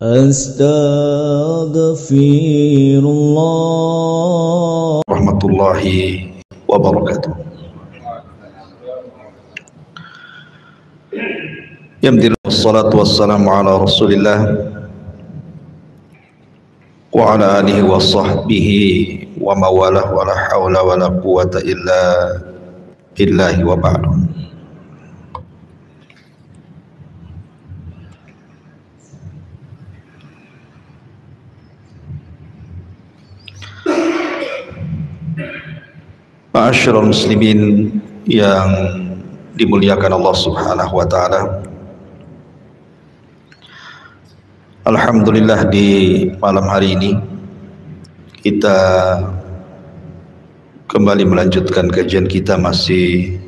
Astaghfirullah warahmatullahi wabarakatuh. Yamdillah wassalatu wassalamu ala rasulillah wa ala alihi wa sahbihi wa mawalah wa la hawla wa la quwata illa billahi wa ba'du. Ma'asyiral muslimin yang dimuliakan Allah Subhanahu wa taala. Alhamdulillah, di malam hari ini kita kembali melanjutkan kajian kita, masih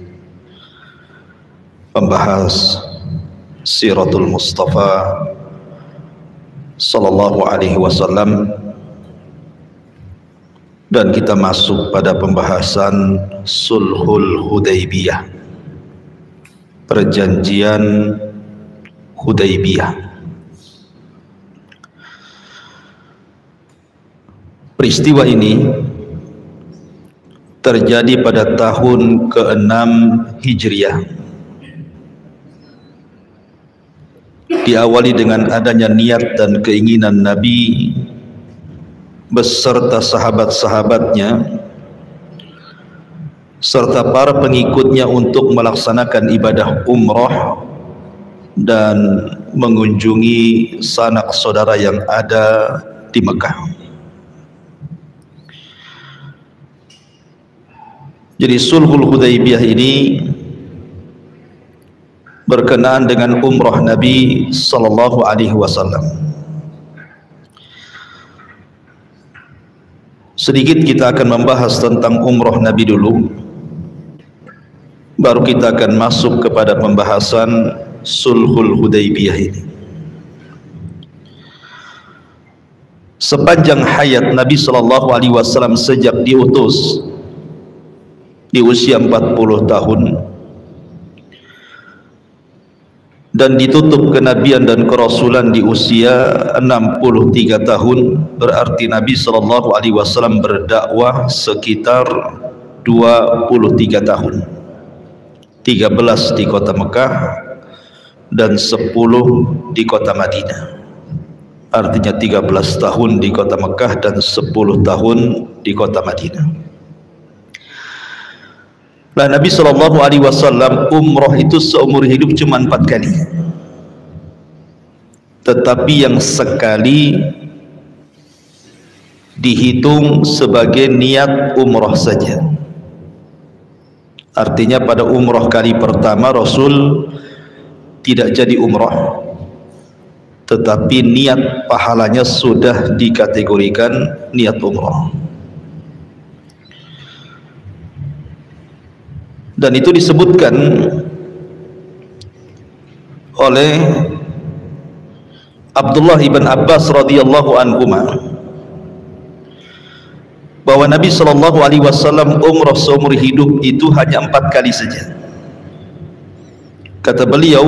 membahas Siratul Mustafa sallallahu alaihi wasallam, dan kita masuk pada pembahasan Sulhul Hudaybiyah, perjanjian Hudaybiyah. Peristiwa ini terjadi pada tahun ke-6 Hijriah. Diawali dengan adanya niat dan keinginan Nabi beserta sahabat-sahabatnya serta para pengikutnya untuk melaksanakan ibadah umrah dan mengunjungi sanak saudara yang ada di Mekah. Jadi Sulhul Hudaybiyah ini berkenaan dengan umrah Nabi sallallahu alaihi wasallam. Sedikit kita akan membahas tentang umrah Nabi dulu, baru kita akan masuk kepada pembahasan Sulhul Hudaybiyah ini. Sepanjang hayat Nabi sallallahu alaihi wasallam sejak diutus di usia 40 tahun dan ditutup kenabian dan kerasulan di usia 63 tahun, berarti Nabi sallallahu alaihi wasallam berdakwah sekitar 23 tahun. 13 di kota Mekah dan 10 di kota Madinah. Artinya 13 tahun di kota Mekah dan 10 tahun di kota Madinah. Nah, Nabi sallallahu alaihi wasallam umrah itu seumur hidup cuma 4 kali. Tetapi yang sekali dihitung sebagai niat umrah saja. Artinya pada umrah kali pertama Rasul tidak jadi umrah, tetapi niat pahalanya sudah dikategorikan niat umrah. Dan itu disebutkan oleh Abdullah ibn Abbas radhiyallahu anhuma bahwa Nabi sallallahu alaihi wasallam umrah seumur hidup itu hanya 4 kali saja. Kata beliau,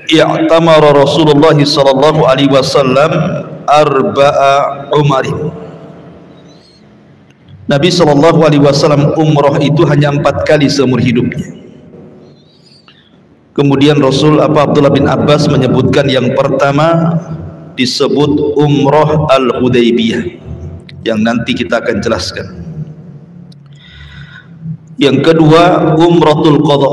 i'tamara Rasulullah sallallahu alaihi wasallam arba'a umarin. Nabi sallallahu alaihi wasallam umrah itu hanya 4 kali seumur hidupnya. Kemudian Abdullah bin Abbas menyebutkan yang pertama disebut umrah al-Hudaybiyah, yang nanti kita akan jelaskan. Yang kedua umratul qadha.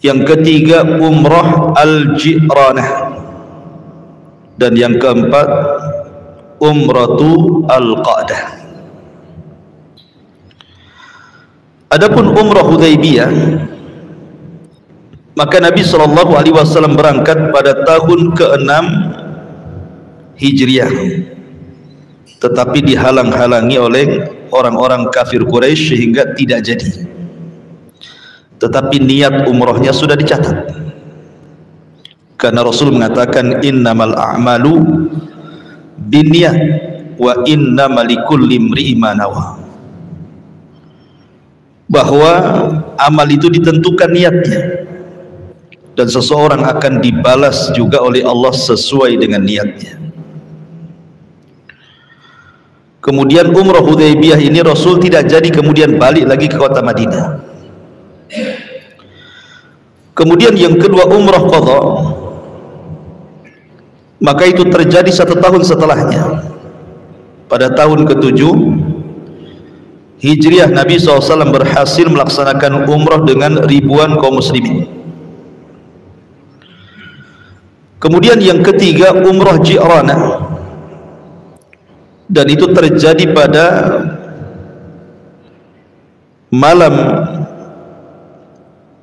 Yang ketiga umrah al-Ji'ranah. Dan yang keempat umratu al-Qa'dah. Adapun umrah Hudaybiyah, maka Nabi sallallahu alaihi wasallam berangkat pada tahun ke-6 Hijriah, tetapi dihalang-halangi oleh orang-orang kafir Quraisy sehingga tidak jadi. Tetapi niat umrahnya sudah dicatat, karena Rasul mengatakan innamal a'malu binniyat wa innamal likulli imri'in ma nawa, bahwa amal itu ditentukan niatnya. dan seseorang akan dibalas juga oleh Allah sesuai dengan niatnya. Kemudian umrah Hudaybiyah ini Rasul tidak jadi kemudian balik lagi ke kota Madinah. Kemudian yang kedua umrah qadha, maka itu terjadi 1 tahun setelahnya. Pada tahun ke-7 Hijriah, Nabi SAW berhasil melaksanakan umrah dengan ribuan kaum muslimin. Kemudian yang ketiga umrah Ji'ranah, dan itu terjadi pada malam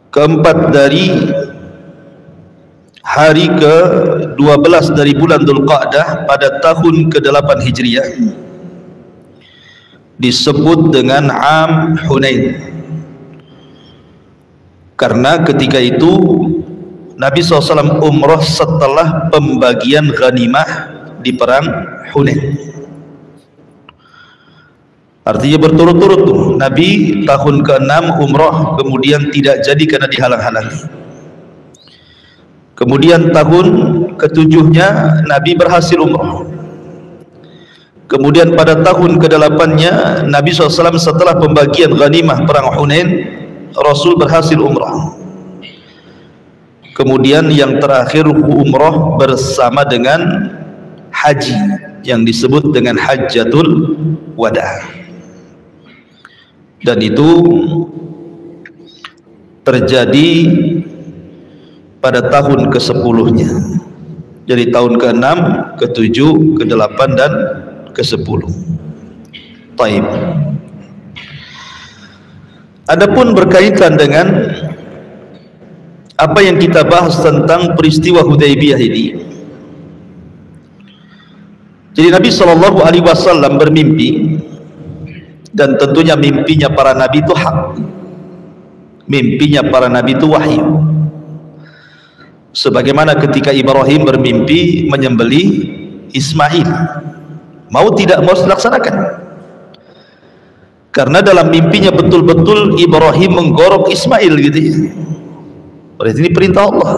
keempat dari hari ke-12 dari bulan Dzulqa'dah pada tahun ke-8 Hijriah, disebut dengan Am Hunain, karena ketika itu Nabi SAW umrah setelah pembagian ghanimah di perang Hunain. Artinya berturut-turut tuh, Nabi tahun ke-6 umrah, kemudian tidak jadi karena dihalang-halangi. Kemudian tahun ke-7-nya Nabi berhasil umrah. Kemudian pada tahun ke-8-nya Nabi SAW setelah pembagian ghanimah perang Hunain, Rasul berhasil umrah. Kemudian yang terakhir umrah bersama dengan haji yang disebut dengan Hajjatul Wada'. Dan itu terjadi pada tahun ke-10-nya. Jadi tahun ke-6, ke-7, ke-8 dan ke-10. Taib. Adapun berkaitan dengan apa yang kita bahas tentang peristiwa Hudaybiyah ini. Jadi Nabi SAW bermimpi, dan tentunya mimpinya para nabi itu hak. Mimpinya para nabi itu wahyu. Sebagaimana ketika Ibrahim bermimpi menyembelih Ismail, mau tidak mau dilaksanakan, karena dalam mimpinya betul-betul Ibrahim menggorok Ismail gitu. Berarti ini perintah Allah.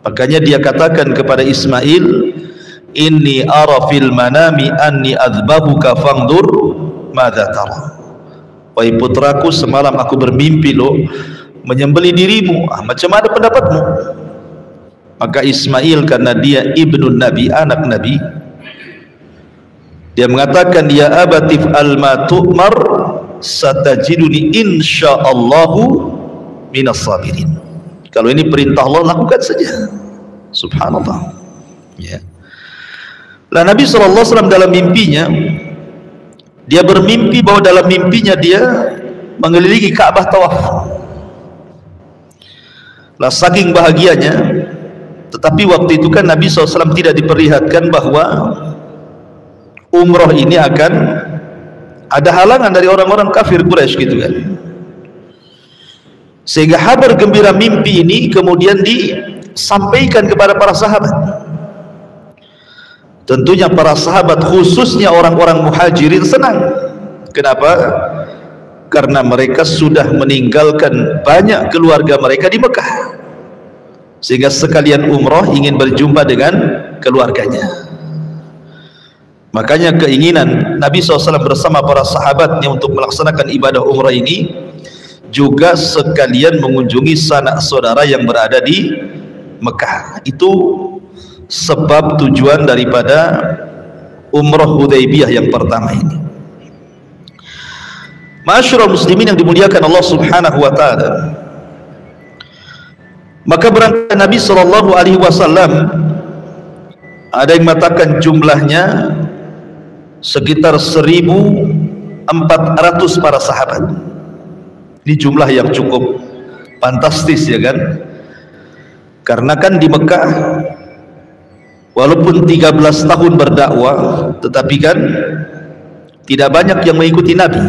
Makanya dia katakan kepada Ismail, inni ara fil manami anni adzbahuka fangdur madza tara. Wahai putraku, semalam aku bermimpi lo menyembelih dirimu, macam mana pendapatmu? Maka Ismail, karena dia ibnu Nabi, anak Nabi, dia mengatakan, ya abatif alma tu'mar satajiduni insyaallahu minas sabirin. Kalau ini perintah Allah, lakukan saja. Subhanallah. Ya. Lah Nabi SAW dalam mimpinya, dia bermimpi bahwa dalam mimpinya dia mengelilingi Ka'bah tawaf. Lah saking bahagianya, tetapi waktu itu kan Nabi SAW tidak diperlihatkan bahwa umrah ini akan ada halangan dari orang-orang kafir Quraisy gitu kan. Sehingga kabar gembira mimpi ini kemudian disampaikan kepada para sahabat. Tentunya para sahabat, khususnya orang-orang muhajirin, senang. Kenapa? Karena mereka sudah meninggalkan banyak keluarga mereka di Mekah, sehingga sekalian umrah ingin berjumpa dengan keluarganya. Makanya keinginan Nabi SAW bersama para sahabatnya untuk melaksanakan ibadah umrah ini juga sekalian mengunjungi sanak saudara yang berada di Mekah. Itu sebab tujuan daripada umrah Hudaybiyah yang pertama ini. Ma'asyiral muslimin yang dimuliakan Allah Subhanahu wa taala, maka berangkat Nabi SAW, ada yang mengatakan jumlahnya sekitar 1.400 para sahabat. Ini jumlah yang cukup fantastis ya kan, karena kan di Mekah walaupun 13 tahun berdakwah, tetapi kan tidak banyak yang mengikuti Nabi.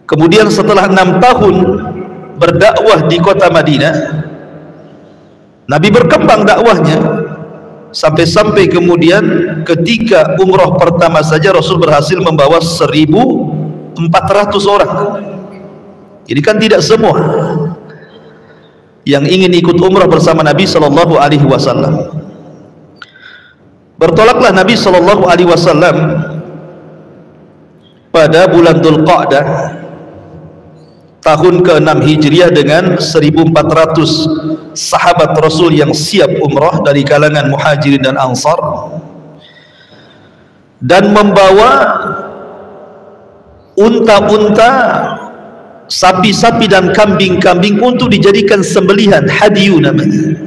Kemudian setelah 6 tahun berdakwah di kota Madinah, Nabi berkembang dakwahnya sampai-sampai kemudian ketika umrah pertama saja Rasul berhasil membawa 1.400 orang. Ini kan tidak semua. yang ingin ikut umrah bersama Nabi sallallahu alaihi wasallam. Bertolaklah Nabi sallallahu alaihi wasallam pada bulan Dzulqa'dah tahun ke-6 Hijriah dengan 1400 sahabat Rasul yang siap umrah dari kalangan Muhajirin dan Ansar, dan membawa unta-unta, sapi-sapi dan kambing-kambing untuk dijadikan sembelihan, hadiyu namanya,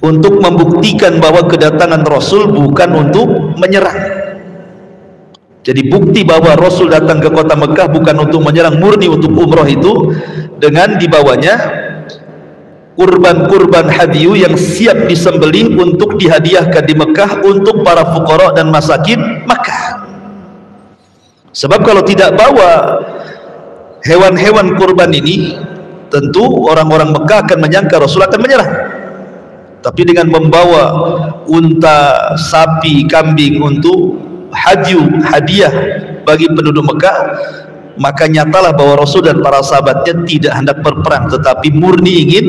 untuk membuktikan bahwa kedatangan Rasul bukan untuk menyerang. Jadi bukti bahwa Rasul datang ke kota Mekah bukan untuk menyerang, murni untuk umrah itu, dengan dibawanya kurban-kurban hadiyu yang siap disembelih untuk dihadiahkan di Mekah untuk para fuqara dan masakin Mekah. Sebab kalau tidak bawa hewan-hewan kurban ini, tentu orang-orang Mekah akan menyangka Rasul akan menyerang. Tapi dengan membawa unta, sapi, kambing untuk hadiah bagi penduduk Mekah, maka nyatalah bahwa Rasul dan para sahabatnya tidak hendak berperang, tetapi murni ingin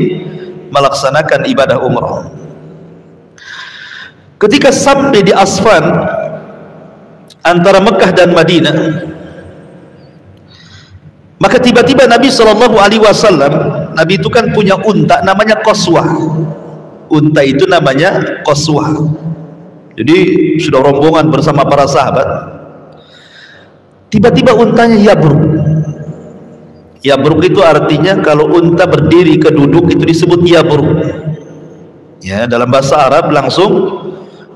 melaksanakan ibadah umrah. Ketika sampai di Asfan antara Mekah dan Madinah, maka tiba-tiba Nabi SAW, Nabi itu kan punya unta namanya Qaswah. Unta itu namanya Qaswah. Jadi sudah rombongan bersama para sahabat. Tiba-tiba untanya yabruk. Yabruk itu artinya kalau unta berdiri keduduk itu disebut yabruk. Ya, dalam bahasa Arab langsung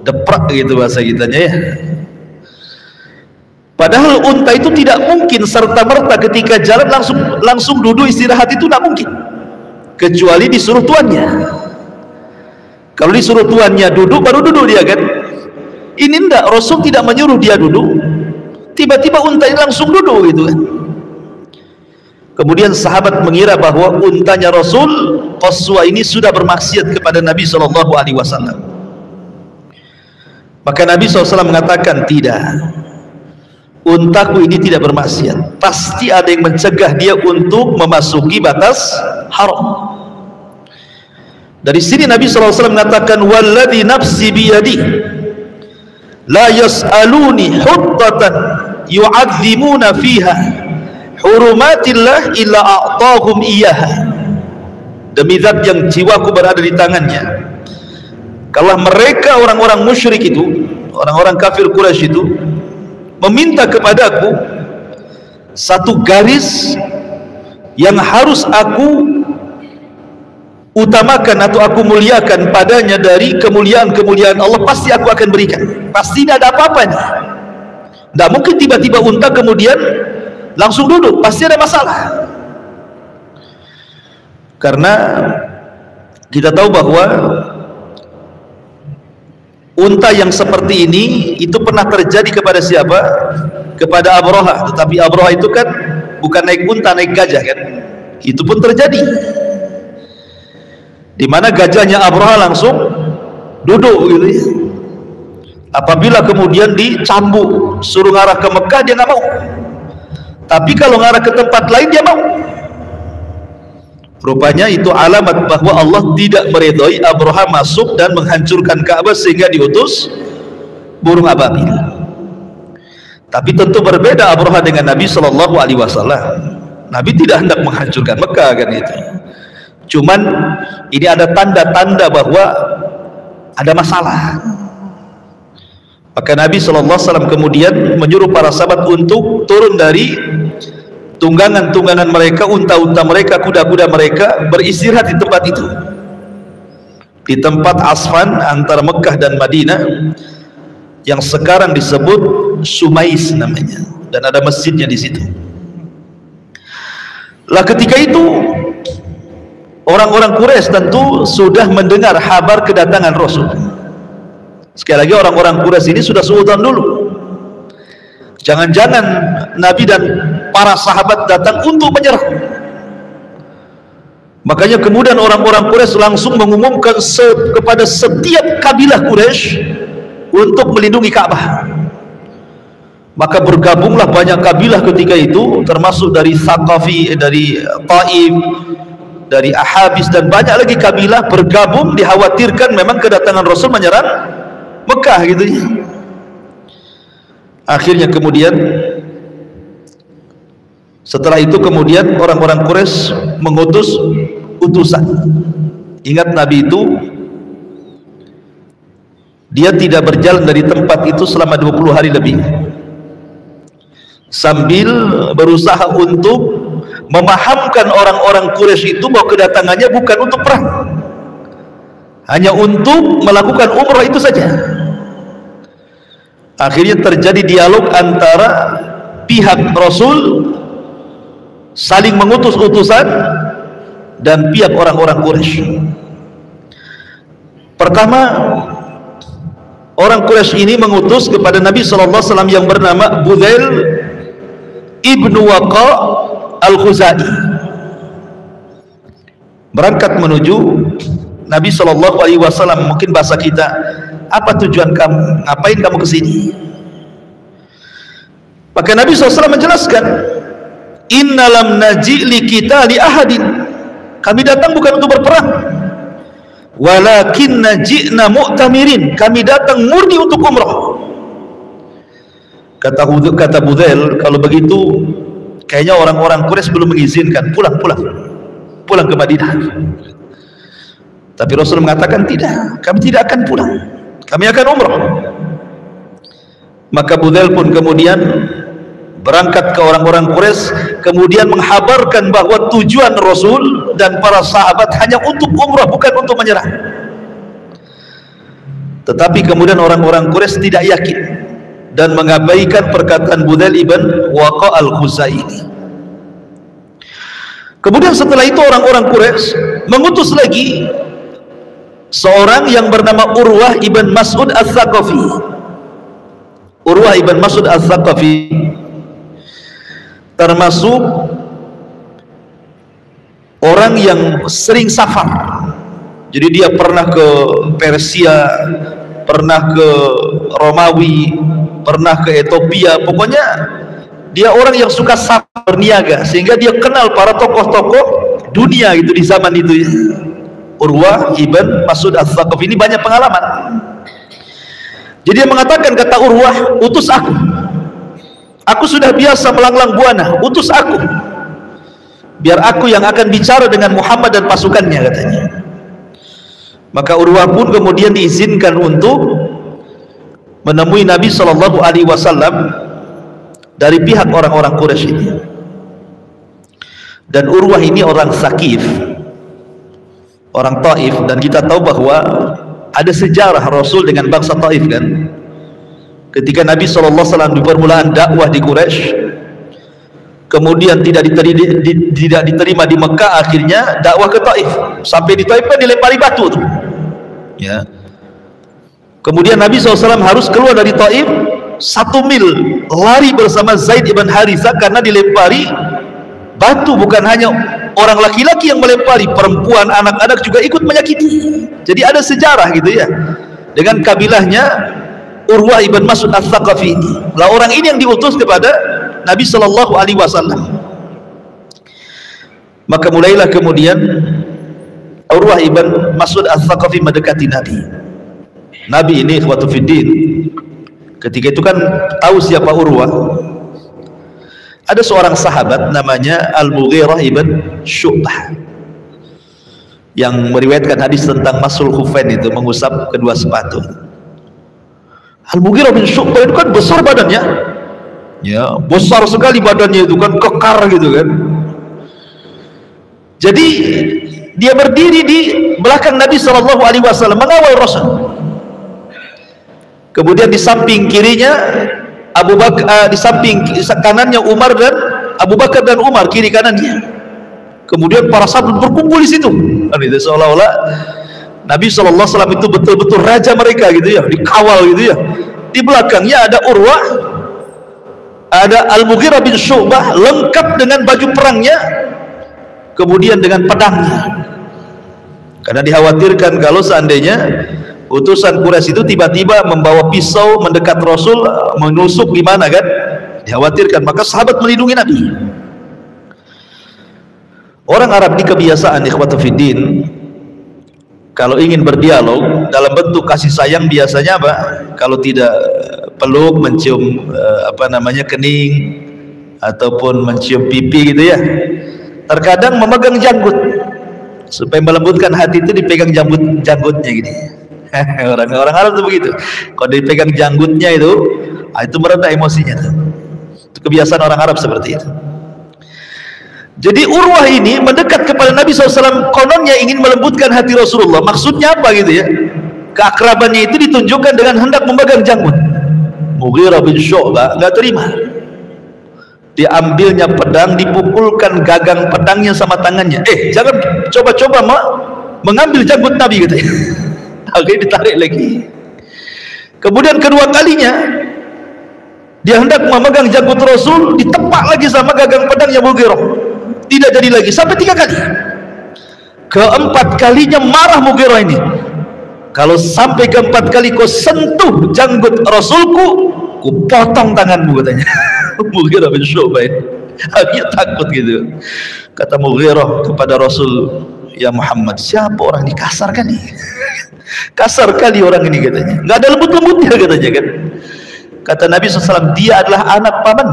deprak gitu bahasa kitanya ya. Padahal unta itu tidak mungkin serta-merta ketika jalan langsung duduk istirahat, itu tidak mungkin, kecuali disuruh tuannya. Kalau disuruh tuannya duduk, baru duduk dia kan. Ini enggak, Rasul tidak menyuruh dia duduk, tiba-tiba unta ini langsung duduk gitu kan. Kemudian sahabat mengira bahwa untanya Rasul Qaswah ini sudah bermaksiat kepada Nabi SAW. Maka Nabi SAW mengatakan, tidak, untaku ini tidak bermaksiat, pasti ada yang mencegah dia untuk memasuki batas haram. Dari sini Nabi SAW mengatakan, walladzi nafsi biyadi la yas'aluni huddatan yu'adzimuna fiha hurumatillah illa a'tahum iyaha. Demi zat yang jiwaku berada di tangannya, kalau mereka orang-orang musyrik itu, orang-orang kafir Quraisy itu meminta kepadaku satu garis yang harus aku utamakan atau aku muliakan padanya dari kemuliaan-kemuliaan Allah, pasti aku akan berikan. Pasti tidak ada apa-apanya. Tidak mungkin tiba-tiba unta kemudian langsung duduk, pasti ada masalah. Karena kita tahu bahwa unta yang seperti ini itu pernah terjadi kepada siapa? Kepada Abraha. Tetapi Abraha itu kan bukan naik unta, naik gajah kan. Itu pun terjadi, di mana gajahnya Abraha langsung duduk gitu ya. Apabila kemudian dicambuk suruh ngarah ke Mekah, dia nggak mau. Tapi kalau ngarah ke tempat lain dia mau. Rupanya itu alamat bahwa Allah tidak meridhai Abraha masuk dan menghancurkan Ka'bah sehingga diutus burung ababil. Tapi tentu berbeda Abraha dengan Nabi SAW. Nabi tidak hendak menghancurkan Mekah kan itu. Cuman ini ada tanda-tanda bahwa ada masalah. Maka Nabi SAW kemudian menyuruh para sahabat untuk turun dari tunggangan-tunggangan mereka, unta-unta mereka, kuda-kuda mereka, beristirahat di tempat itu, di tempat Asfan antara Mekah dan Madinah, yang sekarang disebut Sumais namanya, dan ada masjidnya di situ. Lah ketika itu orang-orang Quraisy tentu sudah mendengar kabar kedatangan Rasul. Sekali lagi, orang-orang Quraisy ini sudah suudzon dulu. Jangan-jangan Nabi dan para sahabat datang untuk menyerang. Makanya kemudian orang-orang Quraisy langsung mengumumkan kepada setiap kabilah Quraisy untuk melindungi Ka'bah. Maka bergabunglah banyak kabilah ketika itu, termasuk dari Thaqafi, dari Taif, dari Ahabis dan banyak lagi kabilah bergabung, dikhawatirkan memang kedatangan Rasul menyerang Mekah gitu ya. Akhirnya kemudian setelah itu kemudian orang-orang Quraisy mengutus utusan. Ingat Nabi itu dia tidak berjalan dari tempat itu selama 20 hari lebih, sambil berusaha untuk memahamkan orang-orang Quraisy itu bahwa kedatangannya bukan untuk perang, hanya untuk melakukan umrah itu saja. Akhirnya terjadi dialog antara pihak Rasul saling mengutus utusan dan pihak orang-orang Quraisy. Pertama, orang Quraisy ini mengutus kepada Nabi SAW yang bernama Budzail ibnu Waqa al-Khuzai, berangkat menuju Nabi SAW. Mungkin bahasa kita, apa tujuan kamu, ngapain kamu kesini? Maka Nabi SAW menjelaskan, innalam naji li kita li ahadin, kami datang bukan untuk berperang, walakin naji'na mu'tamirin, kami datang murni untuk umrah. Kata Budzail, kalau begitu kayaknya orang-orang Quraisy belum mengizinkan, pulang ke Madinah. Tapi Rasul mengatakan tidak, kami tidak akan pulang, kami akan umrah. Maka Budzail pun kemudian berangkat ke orang-orang Quraisy, kemudian menghabarkan bahwa tujuan Rasul dan para sahabat hanya untuk umrah, bukan untuk menyerang. Tetapi kemudian orang-orang Quraisy tidak yakin dan mengabaikan perkataan Budzail ibn Waqa al-Khuzai ini. Kemudian setelah itu orang-orang Quraisy mengutus lagi seorang yang bernama Urwah ibn Mas'ud al-Thaqafi. Urwah ibn Mas'ud al-Thaqafi termasuk orang yang sering safar. Jadi dia pernah ke Persia, pernah ke Romawi, pernah ke Ethiopia. Pokoknya dia orang yang suka safar, berniaga, sehingga dia kenal para tokoh-tokoh dunia gitu di zaman itu ya. Urwah ibn Mas'ud al-Thaqafi ini banyak pengalaman. Jadi dia mengatakan, kata Urwah, utus aku sudah biasa melanglang buana, utus aku, biar aku yang akan bicara dengan Muhammad dan pasukannya, katanya. Maka Urwah pun kemudian diizinkan untuk menemui Nabi SAW dari pihak orang-orang Quraisy ini. Dan Urwah ini orang Thaqif, orang Taif, dan kita tahu bahwa ada sejarah Rasul dengan bangsa Taif kan. Ketika Nabi SAW di permulaan dakwah di Quraisy, kemudian tidak diterima di Mekah, akhirnya dakwah ke Taif. Sampai di Taif kan dilempari batu tuh ya. Kemudian Nabi SAW harus keluar dari Taif 1 mil, lari bersama Zaid ibn Harithah karena dilempari batu. Bukan hanya orang laki-laki yang melempari, perempuan, anak-anak juga ikut menyakiti. Jadi ada sejarah gitu ya dengan kabilahnya Urwah ibn Mas'ud al-Thaqafi ini. Lah orang ini yang diutus kepada Nabi SAW. Maka mulailah kemudian Urwah ibn Mas'ud al-Thaqafi mendekati Nabi. Nabi ini ikhwatu fiddin, ketika itu kan tahu siapa Urwah. Ada seorang sahabat namanya Al-Mughirah ibn Syu'bah yang meriwayatkan hadis tentang masul khufain, itu mengusap kedua sepatu. Al-Mughirah bin Syu'bah itu kan besar badannya ya, besar sekali badannya itu kan, kekar gitu kan. Jadi dia berdiri di belakang Nabi SAW mengawal Rasul. Kemudian di samping kirinya Abu Bakar, di samping kanannya Umar dan Abu Bakar dan Umar, kiri kanannya. Kemudian para sahabat berkumpul di situ. Itu seolah-olah Nabi SAW itu betul-betul raja mereka gitu ya, dikawal gitu ya. Di belakangnya ada Urwah, ada Al-Mughirah bin Syu'bah lengkap dengan baju perangnya, kemudian dengan pedangnya. Karena dikhawatirkan kalau seandainya utusan Quraisy itu tiba-tiba membawa pisau mendekat Rasul, menusuk di mana kan, dikhawatirkan. Maka sahabat melindungi Nabi. Orang Arab di kebiasaan ikhwata fiddin, kalau ingin berdialog dalam bentuk kasih sayang biasanya apa? Kalau tidak peluk, mencium kening ataupun mencium pipi gitu ya. Terkadang memegang janggut supaya melembutkan hati, itu dipegang janggutnya gini. Orang-orang Arab itu begitu. Kalau dipegang janggutnya itu mereda emosinya tuh. Itu kebiasaan orang Arab seperti itu. Jadi Urwah ini mendekat kepada Nabi SAW, kononnya ingin melembutkan hati Rasulullah. Maksudnya apa gitu ya? Keakrabannya itu ditunjukkan dengan hendak memegang janggut. Mughirah bin Syu'bah nggak terima. Diambilnya pedang, dipukulkan gagang pedangnya sama tangannya. Jangan coba-coba mengambil janggut Nabi gitu ya. Akhirnya ditarik lagi. Kemudian kedua kalinya dia hendak memegang janggut Rasul, ditepak lagi sama gagang pedangnya Mughirah. Tidak jadi lagi, sampai 3 kali. Keempat kalinya marah Mughirah ini. Kalau sampai keempat kali kau sentuh janggut Rasulku, ku potong tanganmu katanya. Mughirah bin Syu'bah akhirnya takut gitu. Kata Mughirah kepada Rasul, ya Muhammad, siapa orang ini? Kasar kan nih. Kasar kali orang ini katanya, nggak ada lembut-lembutnya katanya kan. Kata Nabi SAW, dia adalah anak paman,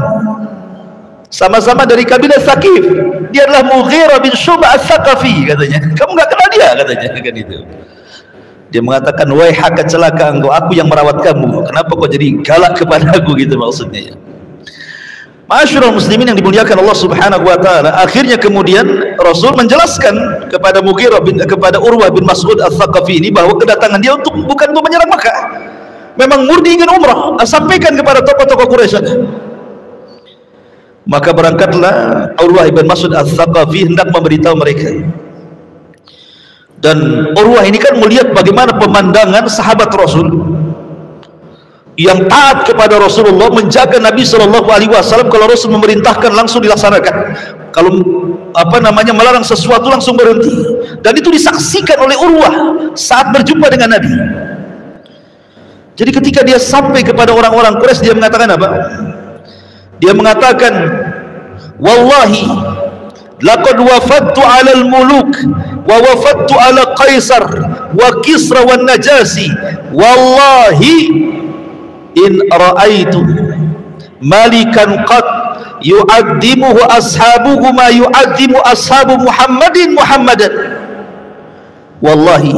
sama-sama dari kabilah Thaqif. Dia adalah Mughirah bin Syu'bah Ats-Tsaqafi katanya. Kamu nggak kenal dia katanya kan itu. Dia mengatakan, wahai hak celaka engkau, aku yang merawat kamu, kenapa kau jadi galak kepada aku gitu maksudnya ya. Ma'asyiral muslimin yang dimuliakan Allah Subhanahu wa taala, akhirnya kemudian Rasul menjelaskan kepada kepada Urwah bin Mas'ud Ats-Tsaqafi ini bahwa kedatangan dia bukan untuk menyerang Makkah. Memang murni ingin umrah. Sampaikan kepada tokoh-tokoh Quraisy. Maka berangkatlah Urwah bin Mas'ud Ats-Tsaqafi hendak memberitahu mereka. Dan Urwah ini kan melihat bagaimana pemandangan sahabat Rasul yang taat kepada Rasulullah, menjaga Nabi SAW. Kalau Rasul memerintahkan langsung dilaksanakan, kalau melarang sesuatu langsung berhenti. Dan itu disaksikan oleh Urwah saat berjumpa dengan Nabi. Jadi ketika dia sampai kepada orang-orang Quraisy, dia mengatakan apa? Dia mengatakan, wallahi laqad wafattu 'alal muluk wa wafattu 'ala Qaisar wa Kisra wan Najasi, wallahi in ra'aitu malikan qad yu'addimuhu ashabuhu ma yu'addimu ashabu Muhammadan, wallahi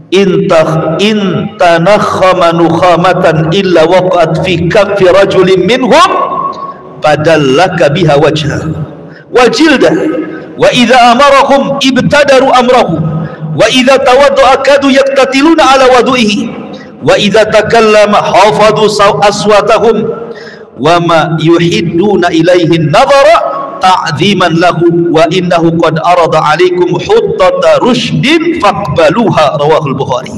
in tanakhama nukhamatan illa waqat fi kaffi rajulin minhum badallaka biha wajha wa jildah, wa idza amarahum ibtadaru amrahu, wa idza tawadda'a kadu yaktatiluna ala wadu'ihi, wa idza takallama hafadhu aswatahum, wa ma yuhidduna ilaihi nadhara ta'ziman lahu, wa innahu qad arada alaikum huttata rushdin faqbaluha, rawahul Bukhari.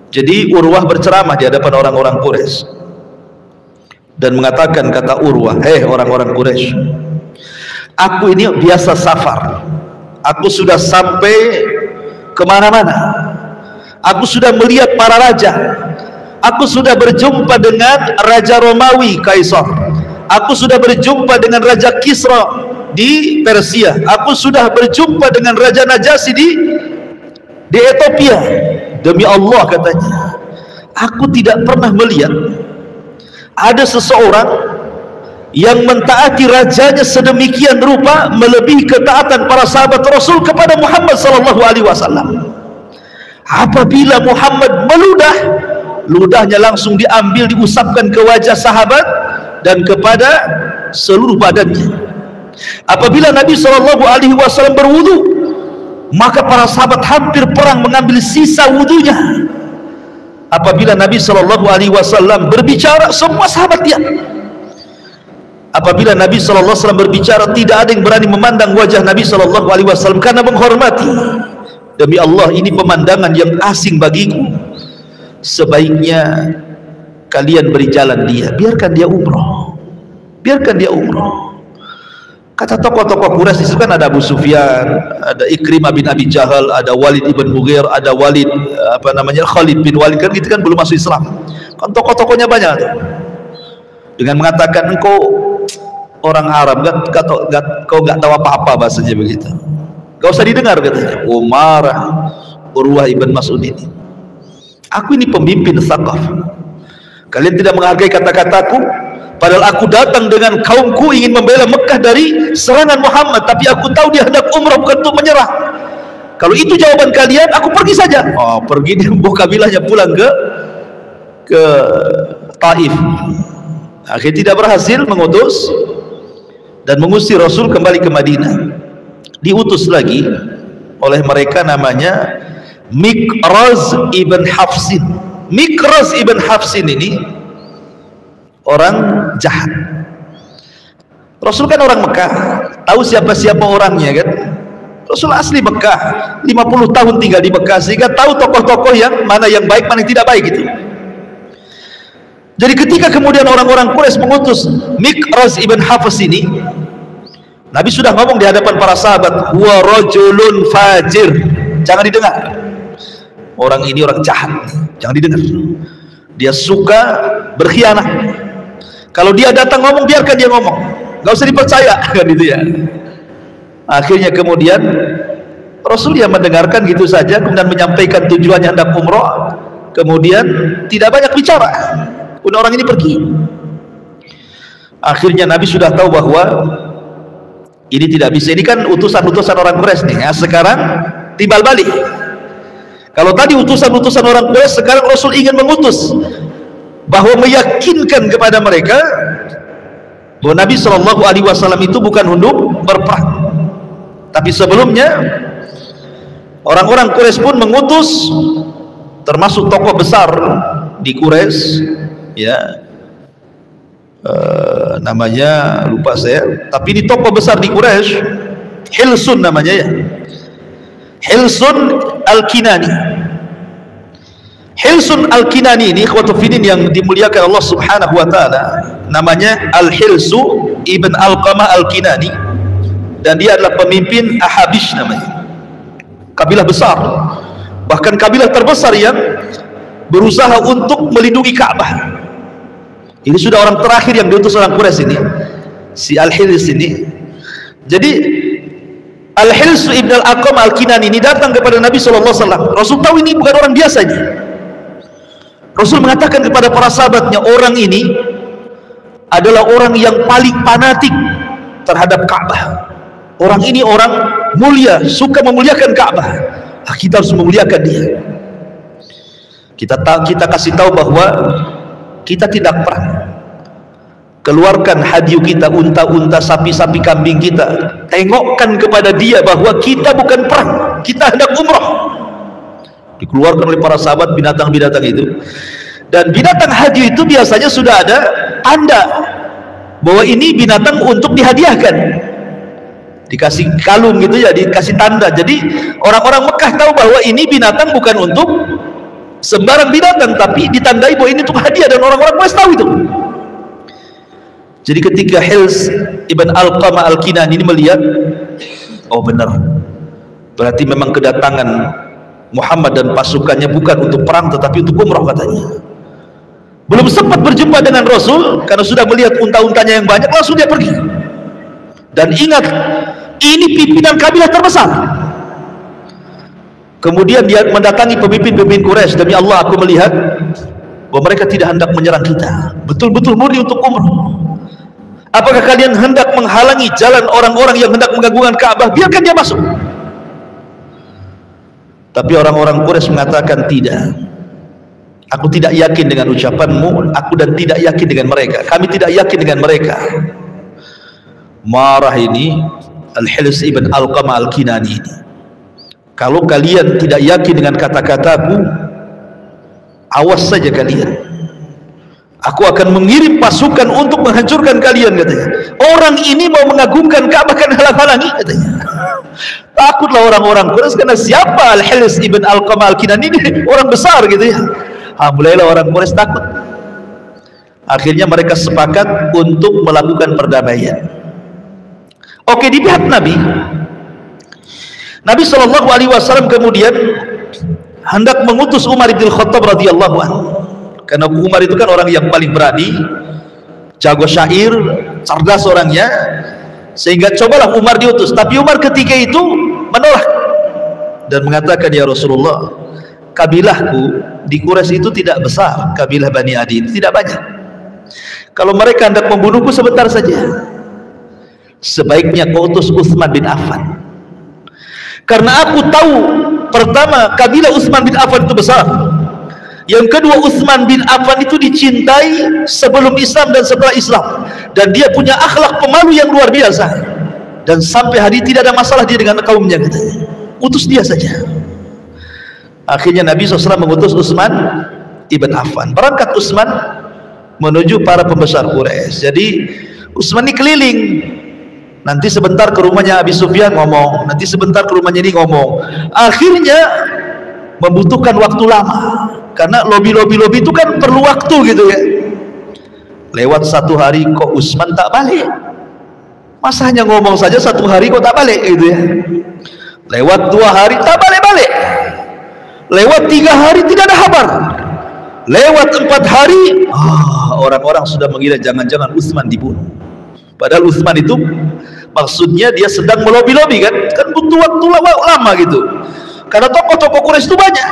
Jadi Urwah berceramah di hadapan orang-orang Quraisy dan mengatakan, kata Urwah, orang-orang Quraisy, aku ini biasa safar, aku sudah sampai kemana-mana, aku sudah melihat para raja, aku sudah berjumpa dengan Raja Romawi Kaisar, aku sudah berjumpa dengan Raja Kisra di Persia, aku sudah berjumpa dengan Raja Najasi di Ethiopia. Demi Allah katanya, aku tidak pernah melihat ada seseorang yang mentaati rajanya sedemikian rupa melebihi ketaatan para sahabat Rasul kepada Muhammad SAW. Apabila Muhammad meludah, ludahnya langsung diambil, diusapkan ke wajah sahabat dan kepada seluruh badannya. Apabila Nabi SAW berwudu, maka para sahabat hampir perang mengambil sisa wudunya. Apabila Nabi SAW berbicara, semua sahabat diam. Apabila Nabi SAW berbicara, tidak ada yang berani memandang wajah Nabi SAW karena menghormati. Demi Allah, ini pemandangan yang asing bagiku. Sebaiknya kalian beri jalan dia, biarkan dia umroh, biarkan dia umroh. Kata tokoh-tokoh Quraisy itu kan ada Abu Sufyan, ada Ikrimah bin Abi Jahal, ada Walid ibn Mughir, ada Walid Khalid bin Walid, kan gitu kan, belum masuk Islam. Kan tokoh-tokohnya banyak tuh. Dengan mengatakan, engkau orang Arab, kau nggak tahu apa-apa, bahasanya begitu. Gak usah didengar katanya. Marah Urwah ibn Mas'ud ini. Aku ini pemimpin Thaqaf. Kalian tidak menghargai kata-kataku, padahal aku datang dengan kaumku ingin membela Mekah dari serangan Muhammad, tapi aku tahu dia hendak umrah bukan untuk menyerah. Kalau itu jawaban kalian, aku pergi saja. Oh, pergi dia membawa kabilahnya pulang ke Taif. Akhirnya tidak berhasil mengutus dan mengusir Rasul kembali ke Madinah. Diutus lagi oleh mereka, namanya Mikraz ibn Hafsin. Mikraz ibn Hafsin ini orang jahat. Rasul kan orang Mekah, tahu siapa-siapa orangnya kan. Rasul asli Mekah, 50 tahun tinggal di Mekah, sehingga tahu tokoh-tokoh yang mana yang baik, mana yang tidak baik gitu. Jadi ketika kemudian orang-orang Quraisy mengutus Mikraz ibn Hafs ini, Nabi sudah ngomong di hadapan para sahabat, huwa rajulun fajir, jangan didengar. Orang ini orang jahat, jangan didengar. Dia suka berkhianat. Kalau dia datang ngomong, biarkan dia ngomong, nggak usah dipercaya kan itu ya. Akhirnya kemudian Rasul yang mendengarkan gitu saja, kemudian menyampaikan tujuannya hendak umroh, kemudian tidak banyak bicara, kemudian orang ini pergi. Akhirnya Nabi sudah tahu bahwa ini tidak bisa, ini kan utusan-utusan orang Quraisy nih ya, sekarang timbal balik. Kalau tadi utusan-utusan orang Quraisy, sekarang Rasul ingin mengutus bahwa meyakinkan kepada mereka bahwa Nabi SAW itu bukan hendak berperang. Tapi sebelumnya orang-orang Quraisy pun mengutus, termasuk tokoh besar di Quraisy ya, namanya lupa saya, tapi ini tokoh besar di Quraisy, Hilsun namanya ya, Hilsun Al-Kinani. Hilsun Al-Kinani ini ikhwatu fiddin yang dimuliakan Allah Subhanahu wa taala, namanya Al-Hilsu ibn Alqamah Al-Kinani, dan dia adalah pemimpin Ahabish namanya, kabilah besar, bahkan kabilah terbesar yang berusaha untuk melindungi Ka'bah. Ini sudah orang terakhir yang diutus orang Quraisy ini, si Al-Hils ini. Jadi Al-Hils ibn Al-Aqam Al-Kinani ini datang kepada Nabi SAW. Rasul tahu ini bukan orang biasa ini. Rasul mengatakan kepada para sahabatnya, orang ini adalah orang yang paling fanatik terhadap Ka'bah. Orang ini orang mulia, suka memuliakan Ka'bah. Kita harus memuliakan dia. Kita kasih tahu bahwa kita tidak perang. Keluarkan hadiu kita, unta-unta, sapi-sapi, kambing kita, tengokkan kepada dia bahwa kita bukan perang, kita hendak umrah. Dikeluarkan oleh para sahabat binatang-binatang itu, dan binatang hadiu itu biasanya sudah ada tanda bahwa ini binatang untuk dihadiahkan, dikasih kalung gitu ya, dikasih tanda. Jadi orang-orang Mekah tahu bahwa ini binatang bukan untuk sembarang binatang, tapi ditandai bahwa ini untuk hadiah, dan orang-orang Quraisy tahu itu. Jadi ketika Hils ibn Alqamah Al-Kinani ini melihat, oh benar, berarti memang kedatangan Muhammad dan pasukannya bukan untuk perang tetapi untuk umrah katanya. Belum sempat berjumpa dengan Rasul, karena sudah melihat unta-untanya yang banyak, langsung dia pergi. Dan ingat, ini pimpinan kabilah terbesar. Kemudian dia mendatangi pemimpin-pemimpin Quraisy, demi Allah aku melihat bahwa mereka tidak hendak menyerang kita, betul-betul murni untuk umrah. Apakah kalian hendak menghalangi jalan orang-orang yang hendak mengganggukan Ka'bah? Biarkan dia masuk. Tapi orang-orang Quraisy mengatakan tidak. Aku tidak yakin dengan ucapanmu, aku dan tidak yakin dengan mereka. Kami tidak yakin dengan mereka. Marah ini Al-Hils ibn Alqamah Al-Kinani ini. Kalau kalian tidak yakin dengan kata-kataku, awas saja kalian. Aku akan mengirim pasukan untuk menghancurkan kalian katanya. Orang ini mau mengagungkan Ka'bah kan halang-halangi katanya. Takutlah orang-orang Quraisy, karena siapa Al-Hils ibn Alqamah Al-Kinani ini orang besar gitu ya. Mulailah orang Quraisy takut. Akhirnya mereka sepakat untuk melakukan perdamaian. Oke, di pihak Nabi SAW kemudian hendak mengutus Umar bin Khattab radhiyallahu anhu, karena Umar itu kan orang yang paling berani, jago syair, cerdas orangnya, sehingga cobalah Umar diutus. Tapi Umar ketika itu menolak dan mengatakan, ya Rasulullah, kabilahku di Quraisy itu tidak besar, kabilah Bani Adi itu tidak banyak. Kalau mereka hendak membunuhku sebentar saja, sebaiknya kau utus Utsman bin Affan. Karena aku tahu, pertama, kabilah Utsman bin Affan itu besar. Yang kedua, Utsman bin Affan itu dicintai sebelum Islam dan setelah Islam, dan dia punya akhlak pemalu yang luar biasa, dan sampai hari tidak ada masalah dia dengan kaumnya, katanya. Utus dia saja. Akhirnya Nabi SAW mengutus Utsman ibn Affan. Berangkat Utsman menuju para pembesar Quraisy. Jadi Utsman ini keliling, nanti sebentar ke rumahnya Abi Sufyan ngomong, nanti sebentar ke rumahnya ini ngomong. Akhirnya membutuhkan waktu lama, karena lobi itu kan perlu waktu gitu ya. Lewat 1 hari kok Utsman tak balik. Masa hanya ngomong saja 1 hari kok tak balik gitu ya. Lewat 2 hari tak balik-balik. Lewat 3 hari tidak ada kabar. Lewat 4 hari, orang-orang sudah mengira jangan-jangan Utsman dibunuh. Padahal Utsman itu maksudnya dia sedang melobi-lobi kan butuh waktu lama gitu. Karena tokoh-tokoh Quraisy itu banyak.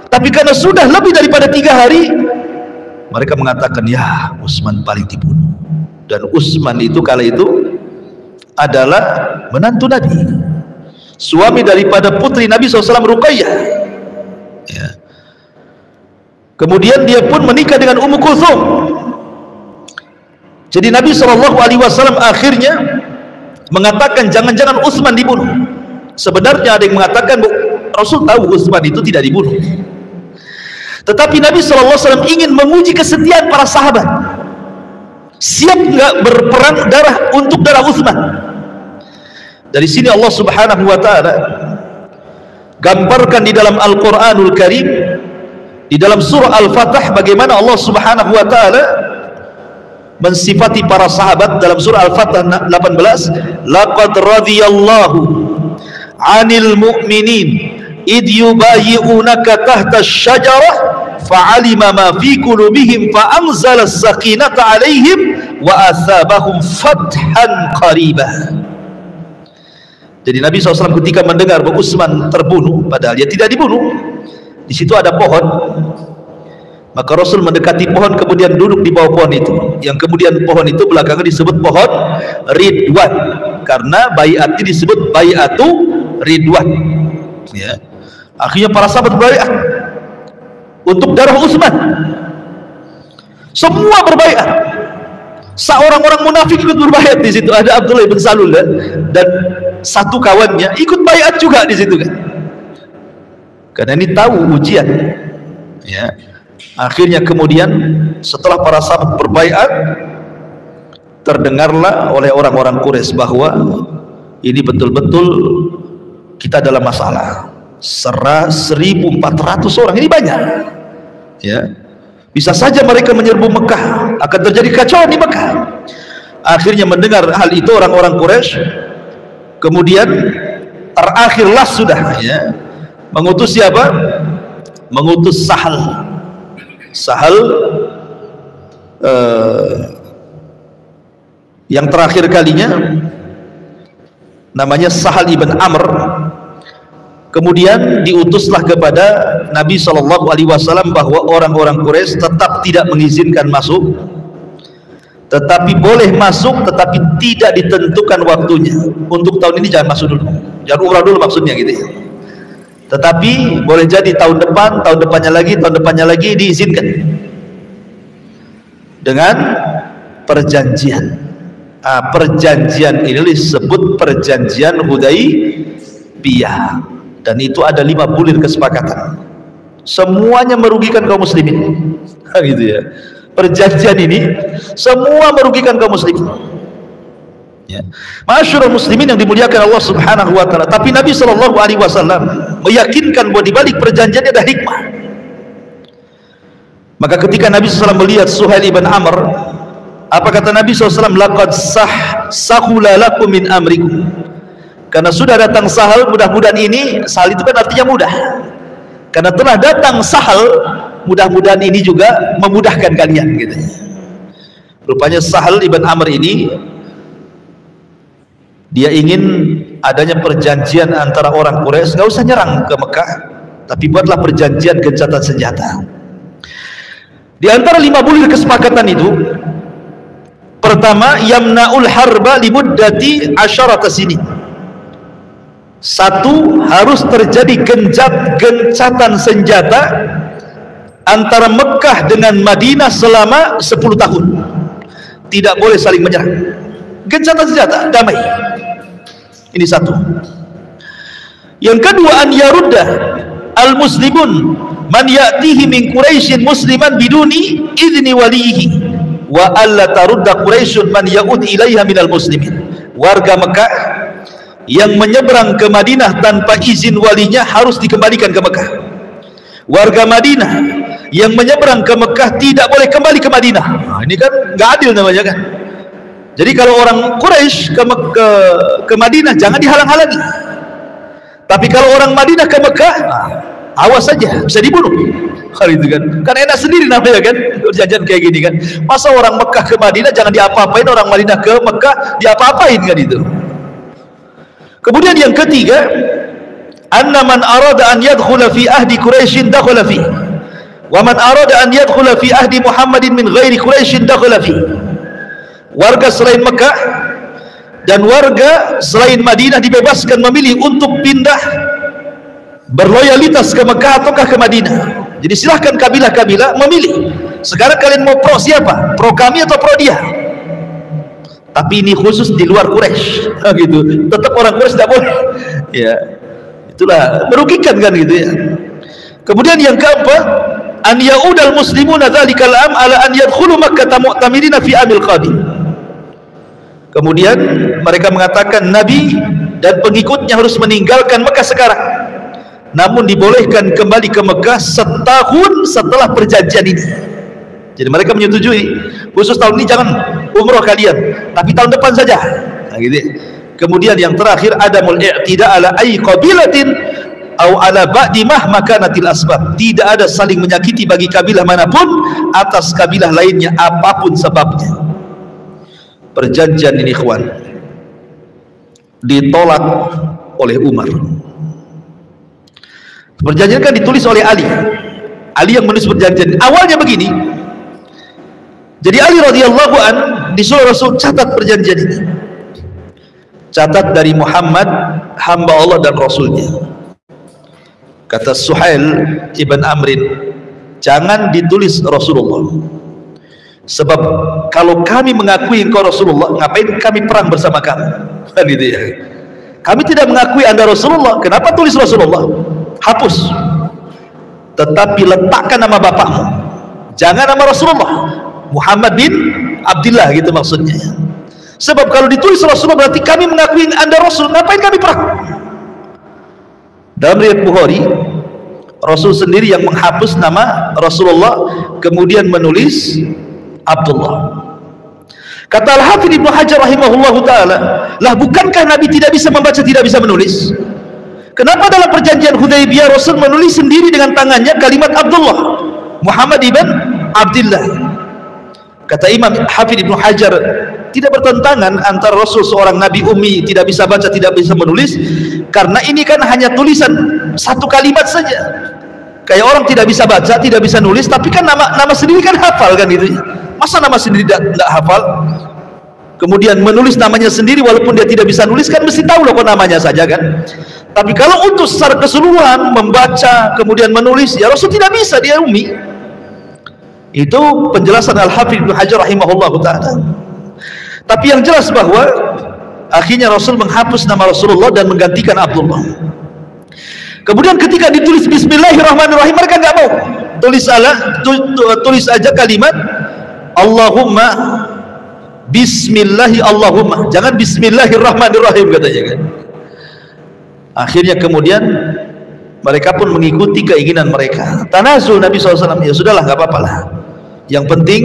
Tapi karena sudah lebih daripada 3 hari, mereka mengatakan, ya Utsman paling dibunuh. Dan Utsman itu kala itu adalah menantu Nabi, suami daripada putri Nabi SAW, Ruqayyah ya. Kemudian dia pun menikah dengan Ummu Kulthum. Jadi Nabi SAW akhirnya mengatakan jangan-jangan Utsman dibunuh. Sebenarnya ada yang mengatakan Rasul tahu Utsman itu tidak dibunuh, tetapi Nabi SAW ingin menguji kesetiaan para sahabat. Siap nggak berperang darah untuk darah Utsman? Dari sini Allah Subhanahu wa ta'ala gambarkan di dalam Al-Quranul Karim, di dalam surah Al-Fatah, bagaimana Allah Subhanahu wa ta'ala mensifati para sahabat dalam surah Al-Fatah 18. Laqad radiyallahu 'anil mu'minin id yubayyi'unaka tahta asy-syajarah fa'alima ma fi qulubihim fa'anzala as-sakinata 'alaihim wa atsabahum fathan qaribah. Jadi Nabi SAW ketika mendengar bahwa Utsman terbunuh, padahal dia tidak dibunuh, di situ ada pohon, maka Rasul mendekati pohon, kemudian duduk di bawah pohon itu, yang kemudian pohon itu belakangan disebut pohon Ridwan, karena baiat ini disebut baiatu Ridwan ya. Akhirnya para sahabat berbaiat untuk darah Utsman, semua berbaiat. Seorang-orang munafik ikut berbaiat di situ, ada Abdullah bin Salul dan satu kawannya ikut baiat juga di situ kan, karena ini tahu ujian ya. Akhirnya kemudian setelah para sahabat berbaiat, terdengarlah oleh orang-orang Quraisy bahwa ini betul-betul kita dalam masalah. 1.400 orang, ini banyak ya. Bisa saja mereka menyerbu Mekah, akan terjadi kacauan di Mekah. Akhirnya mendengar hal itu orang-orang Quraisy, kemudian terakhirlah sudah ya, mengutus siapa? Mengutus Sahal yang terakhir kalinya namanya Sahal ibn Amr. Kemudian diutuslah kepada Nabi SAW bahwa orang-orang Quraisy tetap tidak mengizinkan masuk, tetapi boleh masuk, tetapi tidak ditentukan waktunya. Untuk tahun ini jangan masuk dulu, jangan umrah dulu maksudnya gitu ya. Tetapi boleh jadi tahun depan, tahun depannya lagi diizinkan dengan perjanjian. Perjanjian ini disebut perjanjian Hudaybiyah. Dan itu ada 5 bulir kesepakatan, semuanya merugikan kaum muslimin gitu ya. Perjanjian ini semua merugikan kaum muslimin ya. Ma'asyiral muslimin yang dimuliakan Allah Subhanahu wa ta'ala. Tapi Nabi SAW meyakinkan bahwa di balik perjanjian ada hikmah. Maka ketika Nabi SAW melihat Suhail ibn Amr, apa kata Nabi SAW? Laqad sahula lakum min amrikum. Karena sudah datang Sahal, mudah-mudahan ini, Sahal itu kan artinya mudah, karena telah datang Sahal, mudah-mudahan ini juga memudahkan kalian gitu. Rupanya Sahal ibn Amr ini dia ingin adanya perjanjian antara orang Quraisy, nggak usah nyerang ke Mekah, tapi buatlah perjanjian gencatan senjata. Di antara 5 bulir kesepakatan itu, pertama, yamna'ul harba limuddati asyarata sini. Satu, harus terjadi gencatan senjata antara Mekah dengan Madinah selama 10 tahun. Tidak boleh saling menyerang. Gencatan senjata, damai. Ini satu. Yang kedua, an yarudda al-muslimun man ya'tihi min Quraisyin musliman biduni idni walihi wa alla tarudda Quraisyun man ya'ud ilaiha minal muslimin. Warga Mekah yang menyeberang ke Madinah tanpa izin walinya harus dikembalikan ke Mekah. Warga Madinah yang menyeberang ke Mekah tidak boleh kembali ke Madinah. Nah, ini kan nggak adil namanya kan. Jadi kalau orang Quraisy ke Madinah jangan dihalang-halangi. Tapi kalau orang Madinah ke Mekah, awas saja, bisa dibunuh. Hal itu kan enak sendiri namanya kan, perjanjian kayak gini kan. Masa orang Mekah ke Madinah jangan diapa-apain, orang Madinah ke Mekah diapa-apain kan itu. Kemudian yang ketiga, anna man arada an yadkhula fi ahdi Quraisyin dakhala fi, wa man arada an yadkhula fi ahdi Muhammadin min ghairi Quraisyin dakhala fi. Warga selain Mekah dan warga selain Madinah dibebaskan memilih untuk pindah berloyalitas ke Mekah ataukah ke Madinah. Jadi silahkan kabilah-kabilah memilih. Sekarang kalian mau pro siapa? Pro kami atau pro dia? Tapi ini khusus di luar Quraisy, gitu. Tetap orang Quraisy tidak boleh. Ya, itulah merugikan kan gitu ya. Kemudian yang keempat, an yaudal muslimuna dzalikal am ala an yadkhulu Makkah mu'tamirina fi amil qadim. Kemudian mereka mengatakan Nabi dan pengikutnya harus meninggalkan Mekah sekarang, namun dibolehkan kembali ke Mekah setahun setelah perjanjian ini. Jadi mereka menyetujui khusus tahun ini jangan umroh kalian, tapi tahun depan saja. Nah, gitu. Kemudian yang terakhir, adamul i'tida ala ay qabilatin au ala ba'di mah makanatil asbab. Tidak ada saling menyakiti bagi kabilah manapun atas kabilah lainnya apapun sebabnya. Perjanjian ini ikhwan ditolak oleh Umar. Perjanjian kan ditulis oleh Ali yang menulis perjanjian. Awalnya begini, jadi Ali radhiyallahu an disuruh Rasul catat perjanjian ini, catat dari Muhammad hamba Allah dan Rasulnya. Kata Suhail ibn Amrin, jangan ditulis Rasulullah, sebab kalau kami mengakui engkau Rasulullah, ngapain kami perang bersama kamu? Kan gitu ya. Kami tidak mengakui anda Rasulullah, kenapa tulis Rasulullah? Hapus. Tetapi letakkan nama bapakmu, jangan nama Rasulullah, Muhammad bin Abdullah gitu maksudnya. Sebab kalau ditulis Rasulullah berarti kami mengakui anda Rasul, ngapain kami perang? Dalam riwayat Bukhari, Rasul sendiri yang menghapus nama Rasulullah, kemudian menulis Abdullah. Kata Al-Hafidz Ibnu Hajar rahimahullahu taala, lah bukankah Nabi tidak bisa membaca, tidak bisa menulis? Kenapa dalam perjanjian Hudaybiyah Rasul menulis sendiri dengan tangannya kalimat Abdullah, Muhammad ibn Abdullah? Kata Imam Hafidz Ibnu Hajar, tidak bertentangan antara Rasul seorang Nabi ummi tidak bisa baca, tidak bisa menulis, karena ini kan hanya tulisan satu kalimat saja. Kayak orang tidak bisa baca, tidak bisa nulis, tapi kan nama sendiri kan hafal kan gitu. Masa nama sendiri tidak hafal? Kemudian menulis namanya sendiri walaupun dia tidak bisa nulis kan mesti tahu loh kok namanya saja kan. Tapi kalau untuk secara keseluruhan membaca kemudian menulis, ya Rasul tidak bisa, dia ummi. Itu penjelasan Al-Hafidz Ibnu Hajar rahimahullahu taala. Tapi yang jelas bahwa akhirnya Rasul menghapus nama Rasulullah dan menggantikan Abdullah. Kemudian ketika ditulis Bismillahirrahmanirrahim, mereka nggak mau. Tulis aja kalimat Allahumma Bismillahi Allahumma, jangan Bismillahirrahmanirrahim katanya kan. Akhirnya kemudian mereka pun mengikuti keinginan mereka. Tanazul Nabi SAW, ya sudahlah nggak apa-apa lah. Yang penting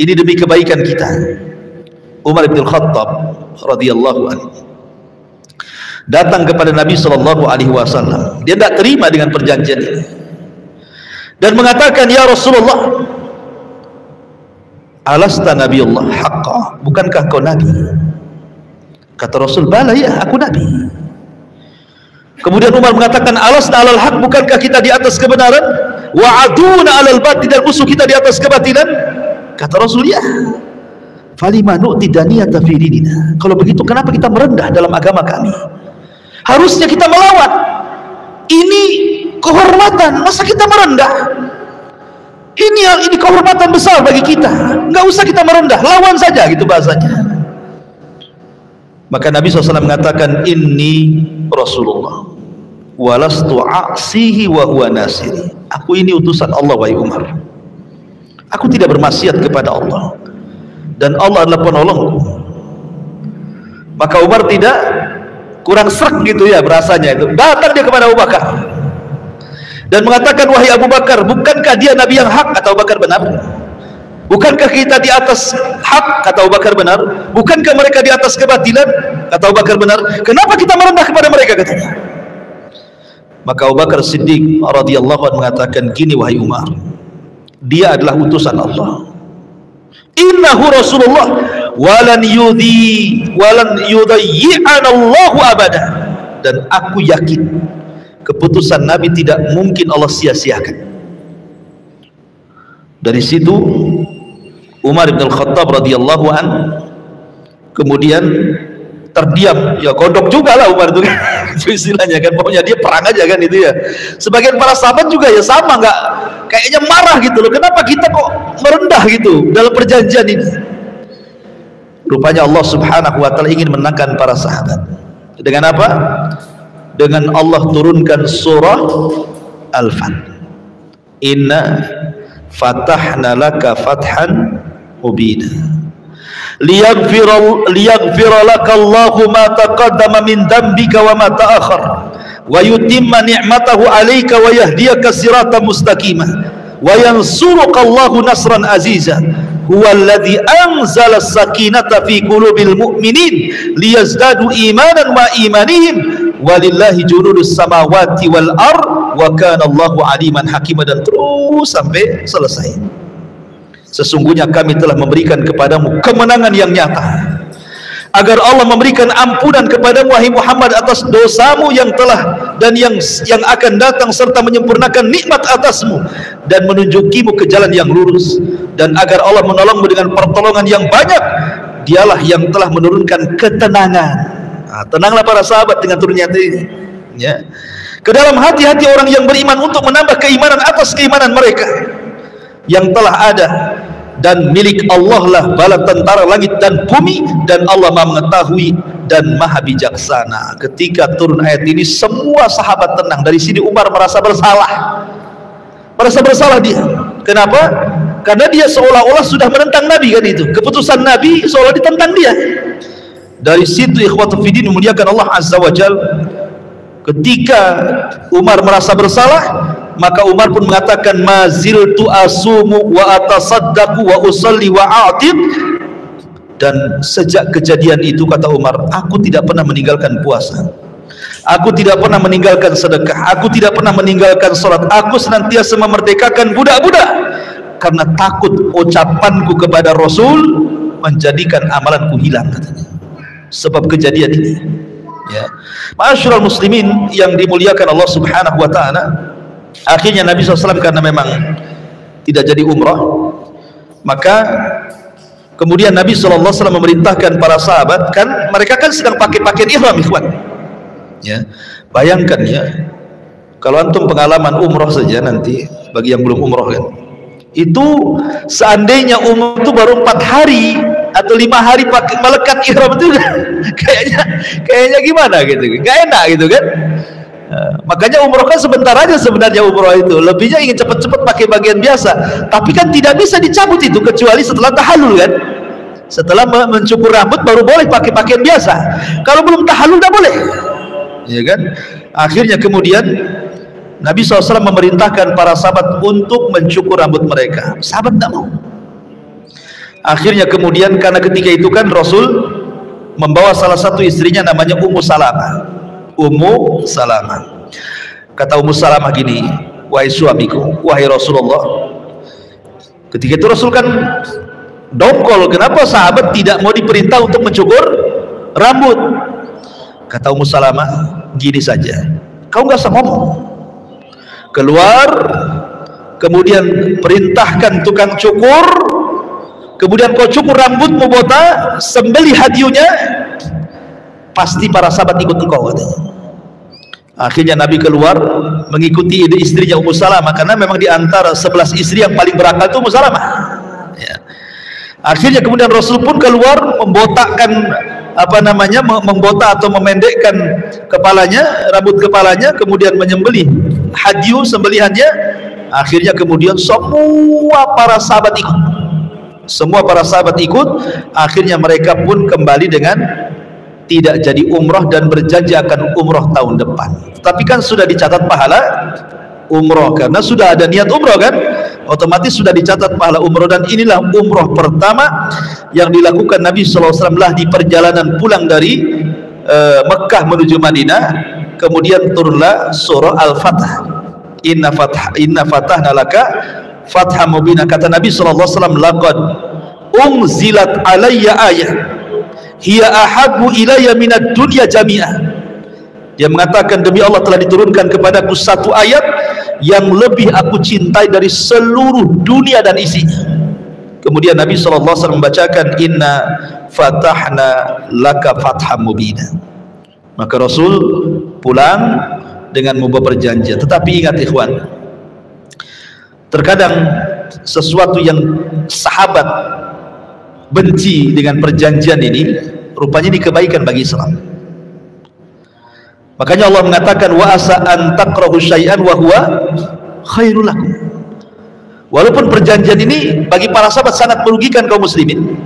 ini demi kebaikan kita. Umar bin Khattab radhiyallahu anhu datang kepada Nabi SAW. Dia tidak terima dengan perjanjian ini dan mengatakan, ya Rasulullah, alasta nabiyullah haqqa, bukankah kau nabi? Kata Rasul, bala ya, aku nabi. Kemudian Umar mengatakan, alasta alal haq, bukankah kita di atas kebenaran? Wa aduna alal batil, dan musuh kita di atas kebatilan? Kata Rasul, ya. Falima nu'ti daniyata fi dinina. Kalau begitu kenapa kita merendah dalam agama kami? Harusnya kita melawan. Ini kehormatan, masa kita merendah? Ini kehormatan besar bagi kita. Enggak usah kita merendah, lawan saja, gitu bahasanya. Maka Nabi SAW mengatakan, inni Rasulullah walastu a'sihi wa huwa nasiri. Aku ini utusan Allah, wahai Umar. Aku tidak bermaksiat kepada Allah, dan Allah adalah penolongku. Maka Umar tidak kurang srek gitu ya berasanya itu. Datang dia kepada Abu Bakar dan mengatakan, wahai Abu Bakar, bukankah dia nabi yang hak? Kata Abu Bakar, benar. Bukankah kita di atas hak? Kata Abu Bakar, benar. Bukankah mereka di atas kebatilan? Kata Abu Bakar, benar. Kenapa kita merendah kepada mereka? Katanya. Maka Abu Bakar Siddiq radhiyallahu anhu mengatakan, gini wahai Umar, dia adalah utusan Allah. Innahu Rasulullah walan yudayyi'ana Allahu abada. Dan aku yakin keputusan Nabi tidak mungkin Allah sia-siakan. Dari situ Umar bin Al-Khattab radhiyallahu an kemudian terdiam, ya gondok juga lah Umar itu kan. Itu istilahnya kan, pokoknya dia perang aja kan itu ya. Sebagian para sahabat juga ya sama, nggak kayaknya marah gitu loh, kenapa kita kok merendah gitu dalam perjanjian ini. Rupanya Allah Subhanahu wa taala ingin menangkan para sahabat. Dengan apa? Dengan Allah turunkan surah Al-Fath. Inna fatahna laka fathan mubina liyaghfira laka Allahu ma taqaddama min dhanbika wa ma ta'akhkhar wa yutimma ni'matahu 'alaika wa yahdiyaka siratan mustaqima wa yansuruka Allahu nasran aziza huwa alladhi anzala as-sakinata fi qulubil mu'minin liyazdadu imanan ma imanihim walillahi junudus samawati wal ard wa kana Allahu aliman hakima, dan terus sampai selesai. Sesungguhnya kami telah memberikan kepadamu kemenangan yang nyata, agar Allah memberikan ampunan kepadamu wahai Muhammad atas dosamu yang telah dan yang akan datang, serta menyempurnakan nikmat atasmu dan menunjukimu ke jalan yang lurus, dan agar Allah menolongmu dengan pertolongan yang banyak. Dialah yang telah menurunkan ketenangan. Nah, tenanglah para sahabat dengan turunnya ini ya, ke dalam hati-hati orang yang beriman, untuk menambah keimanan atas keimanan mereka yang telah ada. Dan milik Allah lah bala tentara langit dan bumi, dan Allah maha mengetahui dan maha bijaksana. Ketika turun ayat ini, semua sahabat tenang. Dari sini Umar merasa bersalah dia. Kenapa? Karena dia seolah-olah sudah menentang Nabi kan, itu keputusan Nabi seolah ditentang dia. Dari situ ikhwatu fiddin memuliakan Allah Azza wa Jal, ketika Umar merasa bersalah, maka Umar pun mengatakan, maziltu asumu wa atasaddaqu wa usalli wa a'tid. Dan sejak kejadian itu, kata Umar, aku tidak pernah meninggalkan puasa, aku tidak pernah meninggalkan sedekah, aku tidak pernah meninggalkan salat, aku senantiasa memerdekakan budak-budak, karena takut ucapanku kepada Rasul menjadikan amalanku hilang, katanya, sebab kejadian ini ya. Ma'asyiral muslimin yang dimuliakan Allah Subhanahu wa ta'ala, akhirnya Nabi SAW karena memang tidak jadi umrah, maka kemudian Nabi SAW memerintahkan para sahabat, kan mereka kan sedang pakai pakaian ihram ikhwan ya. Bayangkan ya, kalau antum pengalaman umrah saja nanti, bagi yang belum umrah kan, itu seandainya umrah itu baru 4 hari atau 5 hari pakai melekat ihram itu kayaknya gimana gitu, gak enak gitu kan. Makanya umroh kan sebentar aja sebenarnya, umroh itu lebihnya ingin cepat-cepat pakai bagian biasa, tapi kan tidak bisa dicabut itu kecuali setelah tahallul kan. Setelah mencukur rambut baru boleh pakai pakaian biasa, kalau belum tahallul tidak boleh ya kan. Akhirnya kemudian Nabi SAW memerintahkan para sahabat untuk mencukur rambut mereka. Sahabat tidak mau. Akhirnya kemudian, karena ketika itu kan Rasul membawa salah satu istrinya namanya Ummu Salamah. Kata Ummu Salamah gini, wahai suamiku, wahai Rasulullah. Ketika itu Rasul kan Dongkol. Kenapa sahabat tidak mau diperintah untuk mencukur rambut? Kata Ummu Salamah, gini saja, kau nggak usah ngomong, keluar, kemudian perintahkan tukang cukur, kemudian kau cukur rambutmu botak, sembelih hadiunya, pasti para sahabat ikut engkau, katanya. Akhirnya Nabi keluar mengikuti ide istrinya Ummu Salamah, karena memang di antara 11 istri yang paling berakal itu Ummu Salamah, ya. Akhirnya kemudian Rasul pun keluar membotakkan, membotak atau memendekkan kepalanya, rambut kepalanya, kemudian menyembelih hadiu sembelihannya. Akhirnya kemudian semua para sahabat ikut. Semua para sahabat ikut. Akhirnya mereka pun kembali dengan tidak jadi umrah dan berjanji akan umrah tahun depan. Tapi kan sudah dicatat pahala umrah, karena sudah ada niat umrah kan, otomatis sudah dicatat pahala umrah. Dan inilah umrah pertama yang dilakukan Nabi SAW di perjalanan pulang dari Mekah menuju Madinah. Kemudian turunlah surah Al-Fatah, inna fatahna laka fathah mubina. Kata Nabi SAW, laqad unzilat alayya ayah hiya ahabbu ilayya minad dunya jami'ah. Dia mengatakan, demi Allah telah diturunkan kepadaku satu ayat yang lebih aku cintai dari seluruh dunia dan isinya. Kemudian Nabi SAW membacakan, inna fatahna laka fatham mubina. Maka Rasul pulang dengan membawa perjanjian. Tetapi ingat ikhwan, terkadang sesuatu yang sahabat benci dengan perjanjian ini, rupanya ini kebaikan bagi Islam. Makanya Allah mengatakan, wa asa an takrahu syai'an wa huwa khairul lakum. Walaupun perjanjian ini bagi para sahabat sangat merugikan kaum muslimin,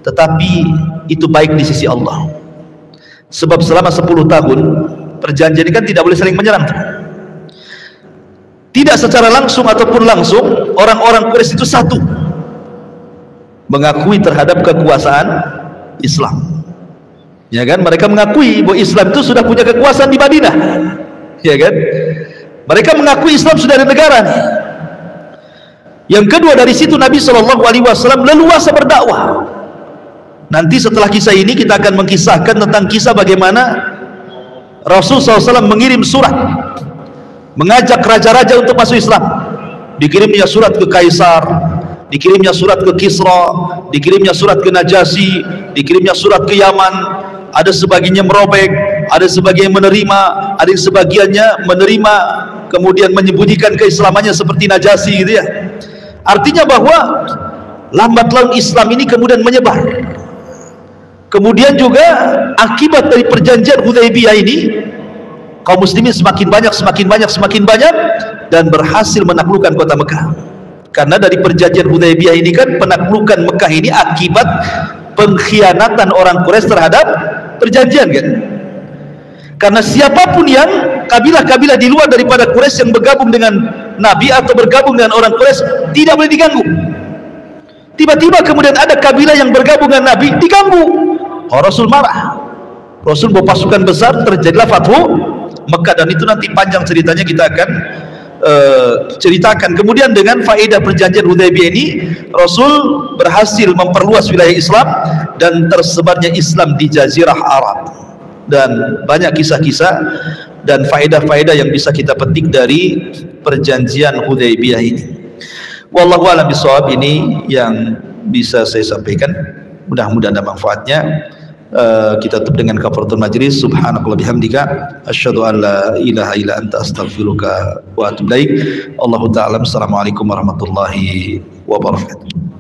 tetapi itu baik di sisi Allah. Sebab selama 10 tahun perjanjian ini kan tidak boleh saling menyerang. Tidak secara langsung ataupun langsung, orang-orang Quraisy itu satu, mengakui terhadap kekuasaan Islam. Ya kan, mereka mengakui bahwa Islam itu sudah punya kekuasaan di Madinah, ya kan. Mereka mengakui Islam sudah ada negara nih. Yang kedua, dari situ Nabi SAW leluasa berdakwah. Nanti setelah kisah ini kita akan mengkisahkan tentang kisah bagaimana Rasul SAW mengirim surat mengajak raja-raja untuk masuk Islam. Dikirimnya surat ke Kaisar, dikirimnya surat ke Kisra, dikirimnya surat ke Najasyi, dikirimnya surat ke Yaman. Ada sebagiannya merobek, ada sebagian menerima, ada yang sebagiannya menerima kemudian menyembunyikan keislamannya seperti Najasyi, gitu ya. Artinya bahwa lambat laun Islam ini kemudian menyebar. Kemudian juga akibat dari perjanjian Hudaybiyah ini, kaum muslimin semakin banyak dan berhasil menaklukkan kota Mekah. Karena dari perjanjian Hudaybiyah ini kan penaklukan Mekah ini akibat pengkhianatan orang Quraisy terhadap perjanjian kan. Karena siapapun yang kabilah-kabilah di luar daripada Quraisy yang bergabung dengan Nabi atau bergabung dengan orang Quraisy tidak boleh diganggu. Tiba-tiba kemudian ada kabilah yang bergabung dengan Nabi diganggu. Oh, Rasul marah. Rasul bawa pasukan besar, terjadilah Fathu Mekah, dan itu nanti panjang ceritanya, kita akan ceritakan. Kemudian dengan faedah perjanjian Hudaybiyah ini, Rasul berhasil memperluas wilayah Islam dan tersebarnya Islam di Jazirah Arab. Dan banyak kisah-kisah dan faedah-faedah yang bisa kita petik dari perjanjian Hudaybiyah ini. Wallahu a'lam bishawab, ini yang bisa saya sampaikan. Mudah-mudahan ada manfaatnya. Kita tutup dengan kafaratul majlis. Subhanakallah bihamdika asyhadu an la ilaha illa anta astaghfiruka wa atubu ilaik. Allahu ta'ala. Assalamualaikum warahmatullahi wabarakatuh.